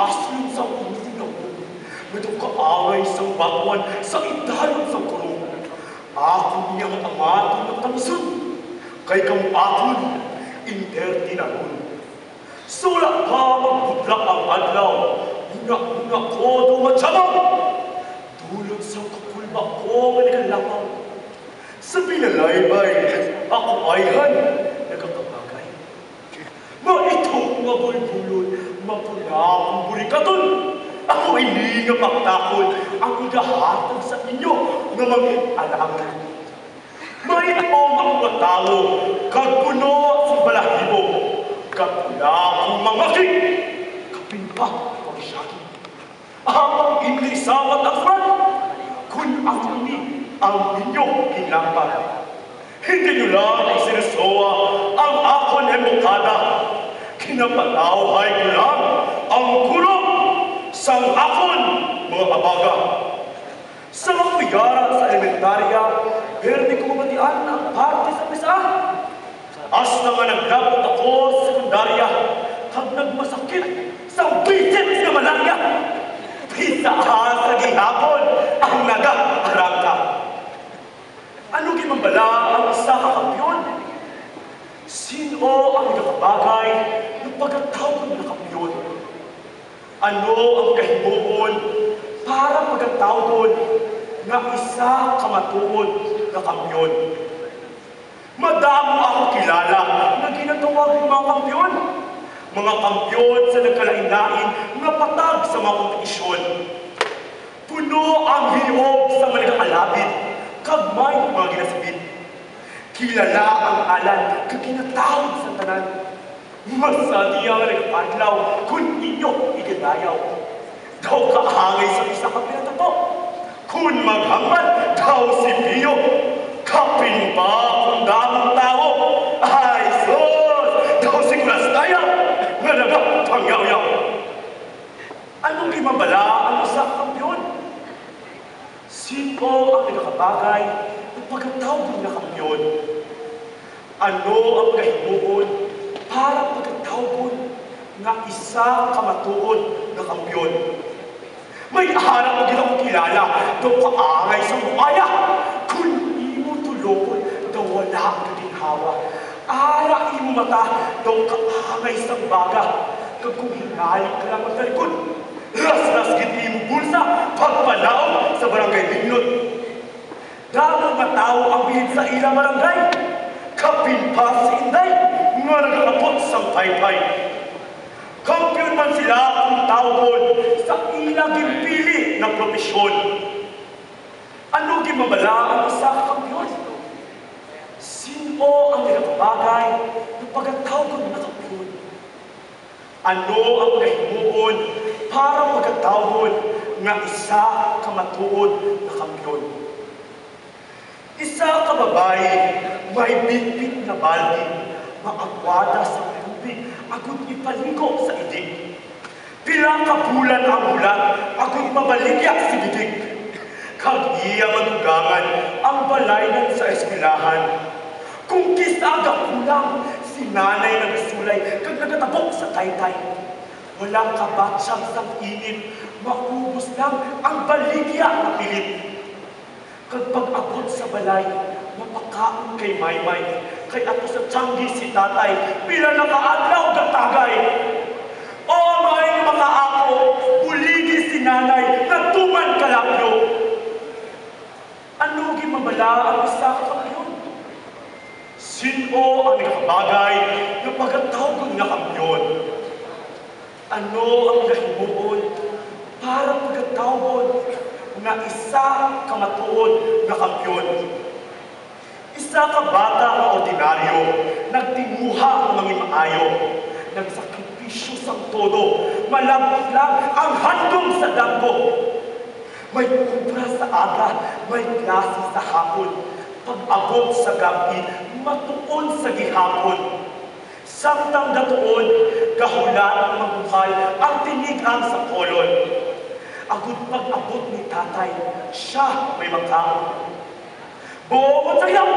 aslong sa uminaw, medong kaaway sa bakwan, sa idalong sa kurong. Ako niya matamato ng tangsun, kay kang akon, inter tinagun. Sulak pa magbudlak ang adlaw, una ko dumatsabang. Tulog sa kakulba ko manikalamaw. Sa pinalaybay, ako ayhan, nagkakabagay. Maitong mabulbulon, mapula akong burikaton. Ako hindi napaktakot ang igahatag sa inyo na mag-alangan. May omang matao, kagpuno si balahibo, kapula akong mangakit, kapinpa ang siyaki. Habang inisawat ang fran, kung ang ini ang inyong kinlampag. Hindi nyo lang isinusoa ang akon embokada. Kinapalawhay ko lang ang kulong sang akon mga abaga. Sa makuyara sa elementarya, pero di ko mabatian ang parte sa mesa. As na nga naglabot ako sa sekundarya, kag nagmasakit sa bisit sa malaria. Pisa sa gihapon ang naga-arangka. Ano gimambala ang isa kakampiyon? Sino ang nagkakabagay ng pagkatawag na kampiyon? Ano ang kahimuon para pagkatawag na isa kamatuod na kampiyon? Madamo ako kilala na ginatawag ng mga kampiyon. Mga kampiyon sa nagkalain-lain na patag sa mga kompetisyon. Puno ang hiyog sa malagkalapit, kagmay ng mga ginasabit. Kilala ang alan, kaginatawag sa tanan. Masadiya nga nagpadlaw, kung inyo igadayaw. Daw kaahangay sa isa ka pinatato. Kung maghambal, daw si Pio. Kapin ba kung damang tao? Ay, sos! Daw si Kulas-tayaw. Nalaga, pangyaw-yaw. Anong gimambala ang isa kampiyon? Sino ang nagkakabagay ng pagkatawag na kampiyon? Ano ang kahimuon para pagkatawag na isa kamatuod na kampiyon? May harap na ginang kilala daw kaangay sa buhaya. Kung imo tulokon, daw wala ang kaginhawa. Ara imo mata, daw kaangay sa baga. Kag kung hinalik ka lang magtalikod, ras-ras giti mo bulsa, pagpalaon sa barangay Bignot. Dapat matao ang bilid sa ilang barangay. Kapin pa si Inday, nga nagkakapot sa paypay. Kampiyon man sila kung tawgon sa ilang pili ng propesyon. Ano gimabala ang isa kampiyon? Sino ang nagkakabagay ng pagkatawgon na kampiyon? Ano ang kahimuon para pagkatawgon ng isa kamatuod na kampiyon? Isa ka babae, may bitbit na baldi, maagwada sa tubig, agud ipaligo sa idig. Pila ka bulan ang ulan, agud mabaligya si bidig. Kag iya madugangan ang balaynan sa eskwelahan. Kung kisaga kulang, si nanay nagsulay, kag nagatabok sa taytay. Walang kabatsyang sang init, maubos lang ang baligya na pilit. Kag pag-abot sa balay, mapakaon kay Maymay, kay ato sa tiyanggi si tatay, pila nakaadlaw gatagay. O may mga ako, buligi si nanay, natuman kalapyo. Ano gimabala ang isa kampiyon? Sino ang nakabagay na pagkatawag na kampiyon? Ano ang nahimuon para pagkatawag na isa kamatuod na kampiyon? Isa ka bata na ordinaryo, nagtinguha ang mga maayo, nagsakripisyo sa todo, malabot lang ang handong sa damgo. May kubra sa aga, may klase sa hapon, pag-abot sa gabi, matuon sa gihapon. Samtang gatuon, kahulan ang mabuhay, ang tinigang sa kolon. Agud pag-abot ni tatay, siya may magkaon. Buong tayaw,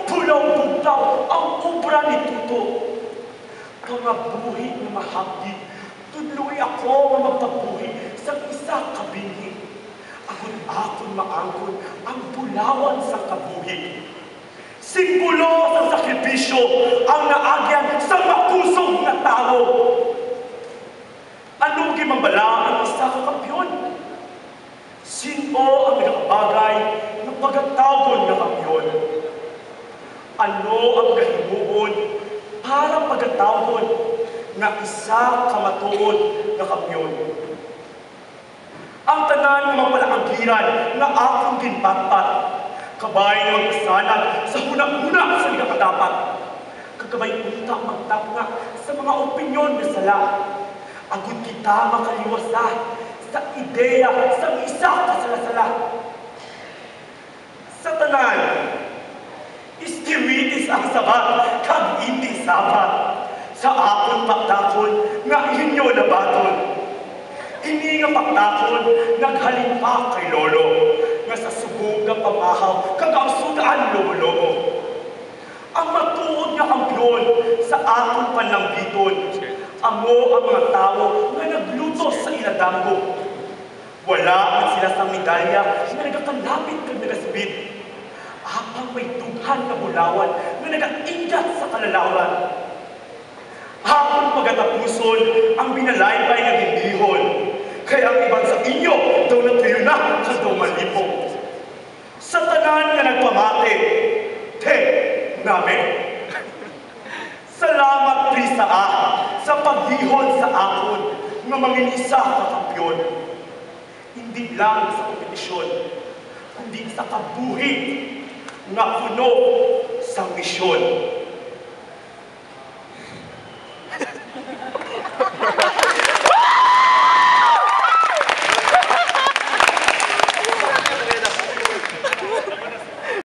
pulaw-puntaw ang obra ni Tuto. Pangabuhi na mahagdi, Tudloy ako nga magpabuhi sa isa kabinhi. Akon maangkon ang bulawan sa kabuhi. Simbolo sa sakripisyo ang naagyan sa makusog na tao. Ano gimambala ang isa ka kampiyon? Sino ang nagkabagay ng pagkatawgon na kampiyon? Ano ang kahimuon para pagkatawgon na isa kamatuod na kampiyon? Ang tanan ng mga palaagiran na akong ginpatpat, kabay ng magkasanag sa hunang-una sa nagkakadapat, kagabay unta magtapnga sa mga opinyon na sala, agud kita makaliwasa sa ideya sa isa kasalasala. Sa tanan, istiwitis ang sabat, kag hindi sabat, sa akong paktakon nga inyo nabaton. Ini nga paktakon, naghalin pa kay Lolo, nga sa subong nga pamahaw, kag ang sudan lobo-lobo. Ang matuod nga kampiyon sa akong panlambiton, amo ang mga tao nga nagluto sa iladanggo. Wala man sila sa medalya na nagakalapit kag nagasbid. Apang may tughan na bulawan nga nagaingat sa kalalawan. Hapon pagatapuson ang binalaybay na gindihon. Kaya ang iban sa inyo daw natuyo na sa dumalipong. Sa tanan nga nagpamate, te, namin. Salamat pri sa paghihon sa akon nga manginisa ka kampiyon. Hindi lang sa kompetisyon, kundi sa kabuhi nga puno sa misyon.